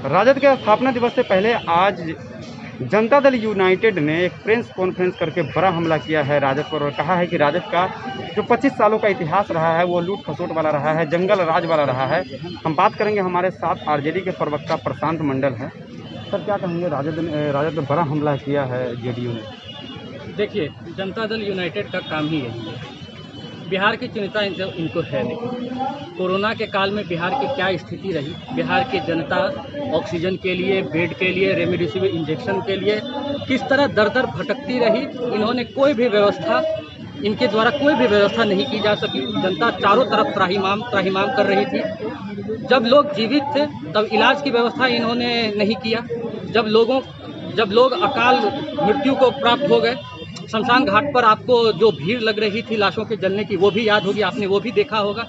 राजद के स्थापना दिवस से पहले आज जनता दल यूनाइटेड ने एक प्रेस कॉन्फ्रेंस करके बड़ा हमला किया है राजद पर और कहा है कि राजद का जो 25 सालों का इतिहास रहा है वो लूट खसोट वाला रहा है, जंगल राज वाला रहा है। हम बात करेंगे, हमारे साथ आरजेडी के प्रवक्ता प्रशांत मंडल है। सर, क्या कहेंगे, राजद ने बड़ा हमला किया है जेडीयू ने? देखिए, जनता दल यूनाइटेड का काम ही यही है। बिहार की चिंता इनको है नहीं। कोरोना के काल में बिहार की क्या स्थिति रही, बिहार की जनता ऑक्सीजन के लिए, बेड के लिए, रेमडेसिविर इंजेक्शन के लिए किस तरह दर दर भटकती रही। इन्होंने कोई भी व्यवस्था, इनके द्वारा कोई भी व्यवस्था नहीं की जा सकी। जनता चारों तरफ त्राहिमाम कर रही थी। जब लोग जीवित थे तब इलाज की व्यवस्था इन्होंने नहीं किया। जब लोग अकाल मृत्यु को प्राप्त हो गए, शमशान घाट पर आपको जो भीड़ लग रही थी लाशों के जलने की, वो भी याद होगी, आपने वो भी देखा होगा।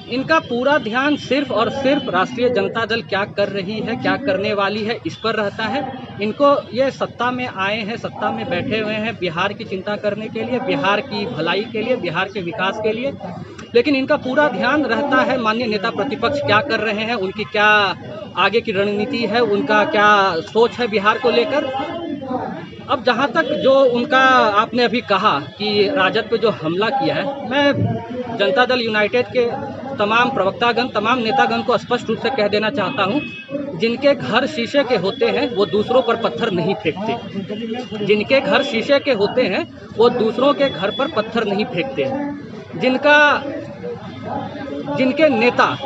इनका पूरा ध्यान सिर्फ और सिर्फ राष्ट्रीय जनता दल क्या कर रही है, क्या करने वाली है, इस पर रहता है। इनको ये सत्ता में आए हैं, सत्ता में बैठे हुए हैं बिहार की चिंता करने के लिए, बिहार की भलाई के लिए, बिहार के विकास के लिए, लेकिन इनका पूरा ध्यान रहता है माननीय नेता प्रतिपक्ष क्या कर रहे हैं, उनकी क्या आगे की रणनीति है, उनका क्या सोच है बिहार को लेकर। अब जहाँ तक जो उनका आपने अभी कहा कि राजद पे जो हमला किया है, मैं जनता दल यूनाइटेड के तमाम प्रवक्तागण, तमाम नेतागण को स्पष्ट रूप से कह देना चाहता हूँ, जिनके घर शीशे के होते हैं वो दूसरों पर पत्थर नहीं फेंकते। जिनके घर शीशे के होते हैं वो दूसरों के घर पर पत्थर नहीं फेंकते। जिनके नेता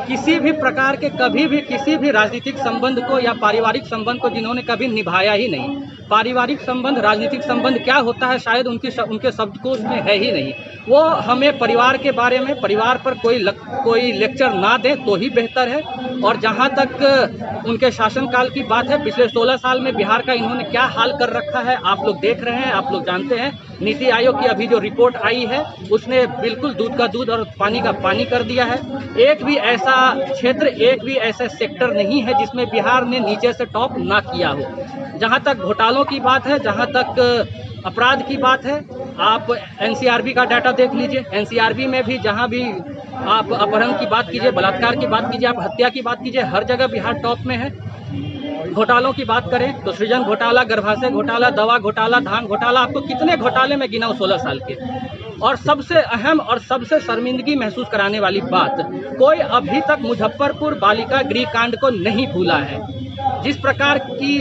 किसी भी प्रकार के, कभी भी किसी भी राजनीतिक संबंध को या पारिवारिक संबंध को जिन्होंने कभी निभाया ही नहीं। पारिवारिक संबंध, राजनीतिक संबंध क्या होता है शायद उनके शब्दकोश में है ही नहीं। वो हमें परिवार के बारे में, परिवार पर कोई लेक्चर ना दे तो ही बेहतर है। और जहाँ तक उनके शासनकाल की बात है, पिछले 16 साल में बिहार का इन्होंने क्या हाल कर रखा है आप लोग देख रहे हैं, आप लोग जानते हैं। नीति आयोग की अभी जो रिपोर्ट आई है उसने बिल्कुल दूध का दूध और पानी का पानी कर दिया है। एक भी ऐसा क्षेत्र, एक भी ऐसा सेक्टर नहीं है जिसमें बिहार ने नीचे से टॉप ना किया हो। जहां तक घोटालों की बात है, जहां तक अपराध की बात है, आप एनसीआरबी का डाटा देख लीजिए। एनसीआरबी में भी जहां भी आप अपहरण की बात कीजिए, बलात्कार की बात कीजिए, आप हत्या की बात कीजिए, हर जगह बिहार टॉप में है। घोटालों की बात करें तो सृजन घोटाला, गर्भाशय घोटाला, दवा घोटाला, धान घोटाला, आपको कितने घोटाले में गिनाऊं 16 साल के। और सबसे अहम और सबसे शर्मिंदगी महसूस कराने वाली बात, कोई अभी तक मुजफ्फरपुर बालिका गृह कांड को नहीं भूला है। जिस प्रकार की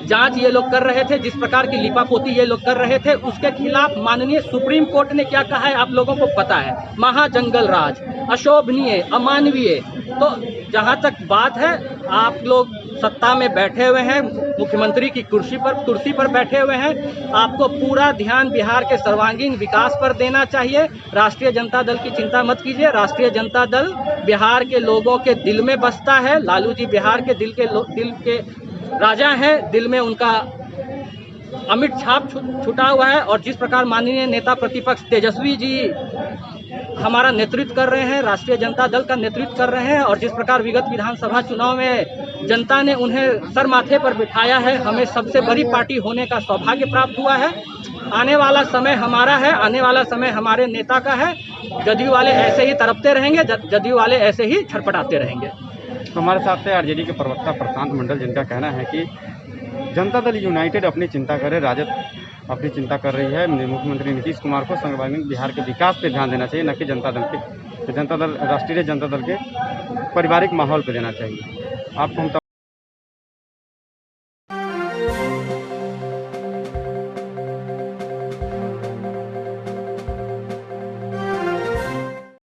जांच ये लोग कर रहे थे, जिस प्रकार की लिपापोती ये लोग कर रहे थे, उसके खिलाफ माननीय सुप्रीम कोर्ट ने क्या कहा है आप लोगों को पता है। महाजंगल राज, अशोभनीय, अमानवीय। तो जहां तक बात है, आप लोग सत्ता में बैठे हुए हैं, मुख्यमंत्री की कुर्सी पर बैठे हुए हैं, आपको पूरा ध्यान बिहार के सर्वांगीण विकास पर देना चाहिए। राष्ट्रीय जनता दल की चिंता मत कीजिए। राष्ट्रीय जनता दल बिहार के लोगों के दिल में बसता है। लालू जी बिहार के दिल के राजा हैं, दिल में उनका अमिट छाप छुटा हुआ है। और जिस प्रकार माननीय नेता प्रतिपक्ष तेजस्वी जी हमारा नेतृत्व कर रहे हैं, राष्ट्रीय जनता दल का नेतृत्व कर रहे हैं, और जिस प्रकार विगत विधानसभा चुनाव में जनता ने उन्हें सर माथे पर बिठाया है, हमें सबसे बड़ी पार्टी होने का सौभाग्य प्राप्त हुआ है। आने वाला समय हमारा है, आने वाला समय हमारे नेता का है। जदयू वाले ऐसे ही तड़पते रहेंगे, जदयू वाले ऐसे ही छटपटाते रहेंगे। तो हमारे साथ है आरजेडी के प्रवक्ता प्रशांत मंडल, जिनका कहना है कि जनता दल यूनाइटेड अपनी चिंता करे, राजद अपनी चिंता कर रही है। मुख्यमंत्री नीतीश कुमार को सर्वांगीण बिहार के विकास पे ध्यान देना चाहिए, न कि राष्ट्रीय जनता दल के पारिवारिक माहौल पे देना चाहिए। आपको हम